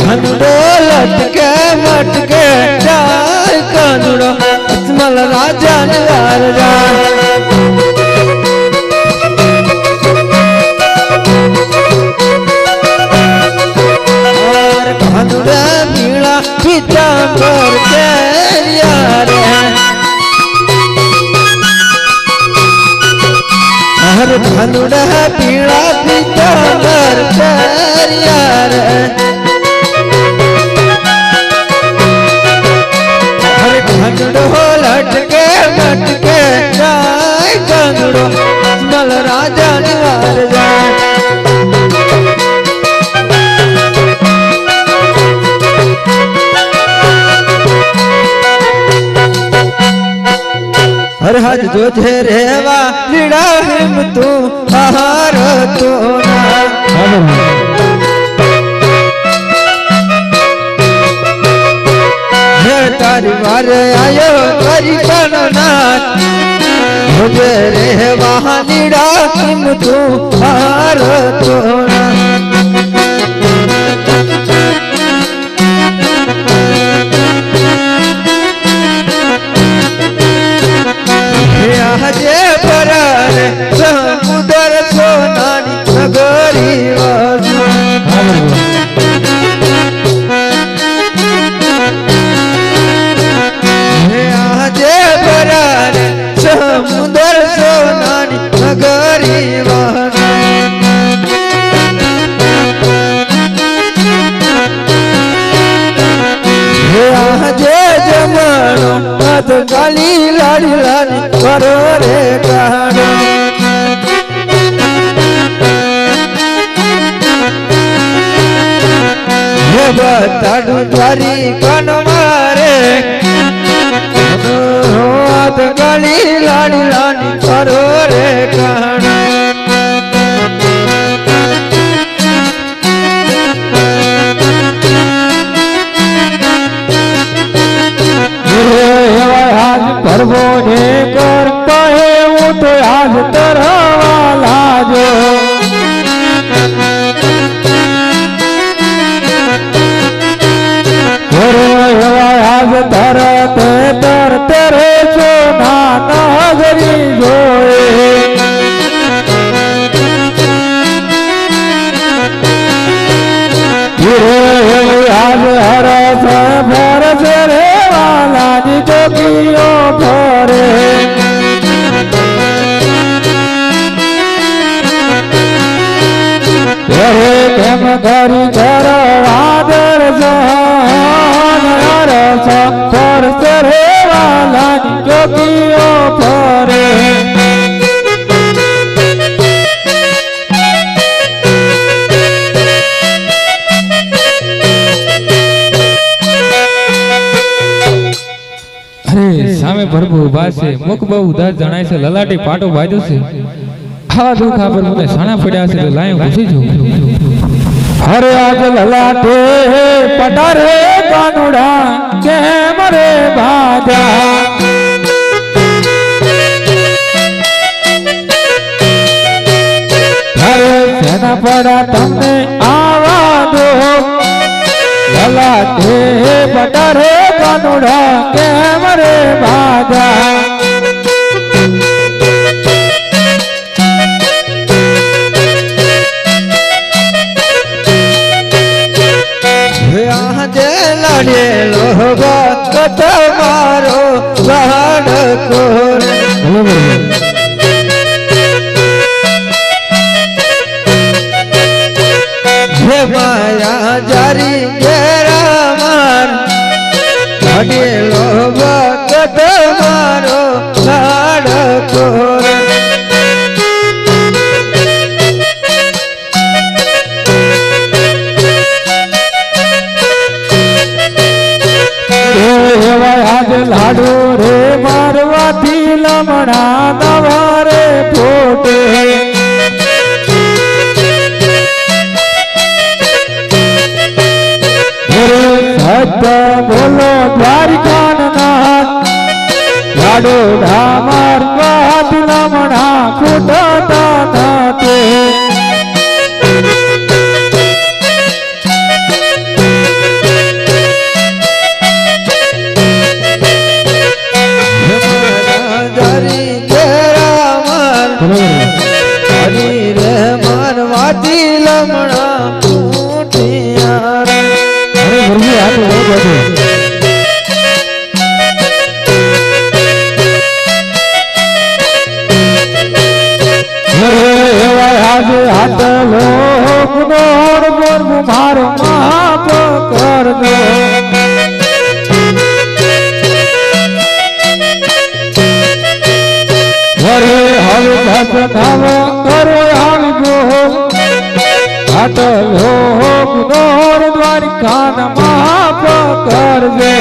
कानुड़ो लटके मटके जाय कानुड़ो अजमल राजा निवार जाय और कानुड़े पीला पीतांबर तेरिया रे हर कानुड़े पीला पीतांबर तेरिया रे कानुड़ो लटके मटके जाय कानुड़ो अजमल राजा निवार जाय हर हज जोधे रेवा लीड़ा हिम तू आहार तो ना तारी वार आयो तारी कननाथ मुझे रे वहानी राखिम तू हार तोना जे परार समुदर सोनानी नगरी वासु समुदर सोनानी नगरी वाना जे जमानो मत काली लाड़ी लाड़ी करो रे कहानो हे बताडू द्वारी कन मारे गली लाड़ी लाड़ी करो रे कहाना आज करबो ने कर कहे वो तो आज तरवाला जो आज धरते तरते रे सोना नगरी जोए आज हरस भरस रे वाला जोगियो भरे केम करी कर आदर जहान हरस भरस रे वाला जोगियो भरे સામે ભરભુ ઉભા છે મુખ બહુ ઉદાસ જણાય છે લલાટી પાટો બાંધ્યો છે આવા દુઃખ આપર મને સાણા પડ્યા છે તો લાયો ઘૂસી જઉં હરે આજ લલાટે પટારે કાનુડા કેમ રે બાજા હરે સેના પડા તમને આવા દો લલાટે પટારે કાનુડા કેમ રે બાજા લાડેલો ભક્ત મારો લાડકો હે માયા જારી ઘેરા માર લાડેલો ભક્ત મારો લાડકો લાડો રે મારવાથી લમણા નવારે ફોટે સત્ય બોલો દ્વારિકાન નાથ લાડો ઢા મારવાથી લમણા ફૂટતા નાતે નામ કરો આવી ગો આટલો ગુનોર દ્વારિકાના માફ કરજે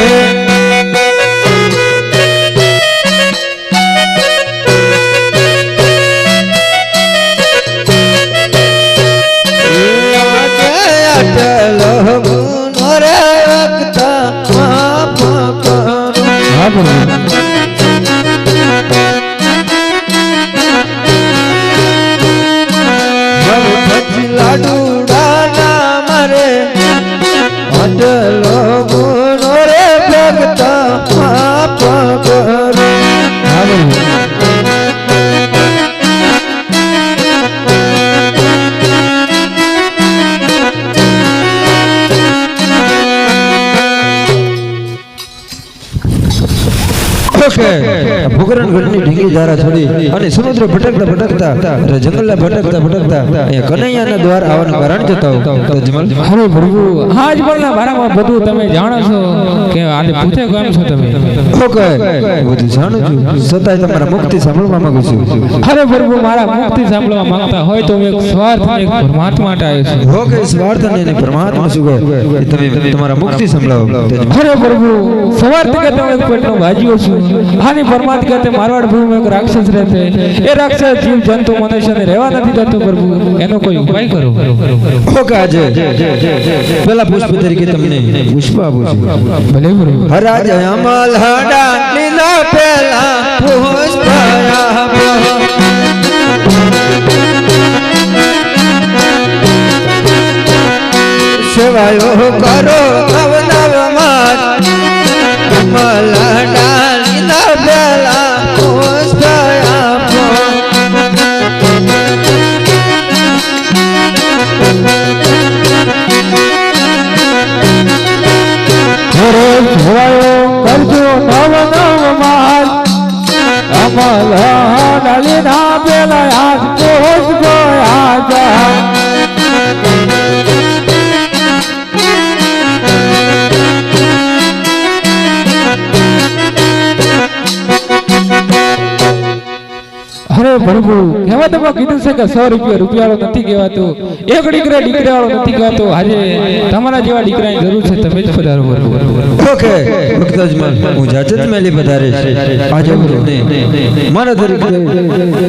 ભૂકરણ ગઢની ઢીંગી ધારા છોડી અને સમુદ્ર ભટકતા ભટકતા જંગલના ભટકતા અહીંયા કનૈયાના દ્વાર આવવાનું કારણ જતા તો જમલ અરે પ્રભુ આજ પણના બારામાં બધું તમે જાણો છો કે આજે પૂછે કેમ છો તમે ઓકે બધું જાણું છું છતાંય તમારા મુક્તિ સાંભળવા માંગુ છું અરે પ્રભુ મારા મુક્તિ સાંભળવા માંગતા હોય તો હું એક સ્વાર્થ અને એક પરમાત્મા માટે આવ્યો છું ઓકે સ્વાર્થ અને પરમાત્મા શું કહે તમે તમારા મુક્તિ સંભળાવો અરે પ્રભુ સ્વાર્થ કે તમે એક પેટનો ભાજીઓ છું આની પરમાત્મા કે મારવાડ ભૂમિમાં એક રાક્ષસ રહે એ રાક્ષસ જીવ જંતુ મનુષ્યને રહેવા નથી દેતો પ્રભુ એનો કોઈ ઉપાય કરો ઓકે આજે પેલા પુષ્પ તરીકે તમને પુષ્પ આપું છું ભલે પ્રભુ હરાજ અમલ હડા લીલા પેલા પુષ્પ આપો સેવાયો કરો નવ નવ માત અમલ હડા લીલા પેલા પુષ્પ આપો કરજો નવ નવ માલ અમલ ડાલીના પેલા હાથ પોષ ગયા જા અરે પ્રભુ કહેવા તમે કીધું છે કે 100 રૂપિયા નથી કહેવાતું એક દીકરા વાળો નથી કહેવાતો આજે તમારા જેવા દીકરાની જરૂર છે તમે જ પધારો પ્રભુ ઓકે ભક્તજમાન હું જાજત મેલી પધારે આજે મારા તરીકે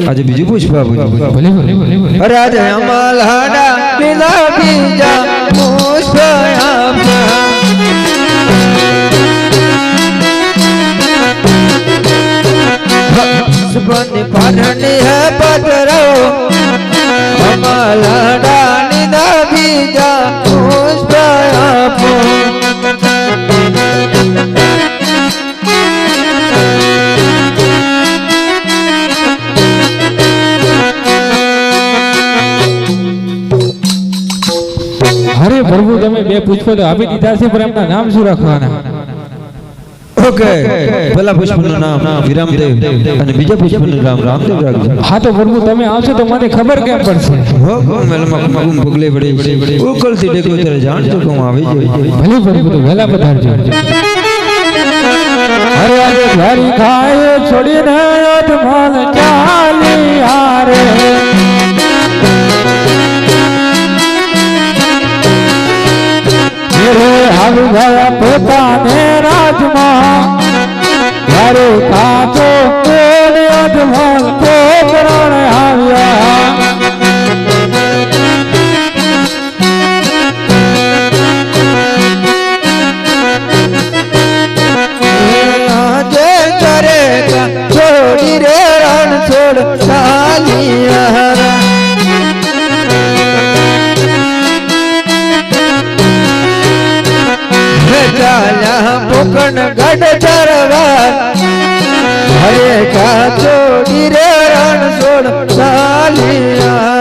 આજે બીજું પુષ્પ આપું ભલે ભલે ભલે અરે આજે અમલ હાડા લીલા બીજા પુષ્પ આપા बन पानी है पतरो हमारा डाली ना बीजा पुष्प आपो અરે પ્રભુ તમે બે પુષ્પો તો આપી દીધા છે પણ એમના નામ શું રાખવાના ઓકે પહેલા પુષ્પનું નામ વિરામદેવ અને બીજા પુષ્પનું નામ રામદેવ રાખજો હા તો પ્રભુ તમે આવશો તો મને ખબર કેમ પડશે હો મેલમાં મગુમ પગલે પડી ઉકલતી દેખો ત્યારે જાણજો કે હું આવી જઈ ભલે પ્રભુ તો વહેલા પધારજો અરે આજે ઘરી ખાય છોડીને અધમાલ ચાલી હારે આવી ગયા પોતાને રાજમાં ત્યારે કાચો કોને અધમાલ કોકરણ આવ્યા આજે કરે છોડી રે રણ છોડ ચાલિયા ચાલ્યા પોકણ ગઢ ચરવા હરે કા છોડી રે રણ છોડ ચાલિયા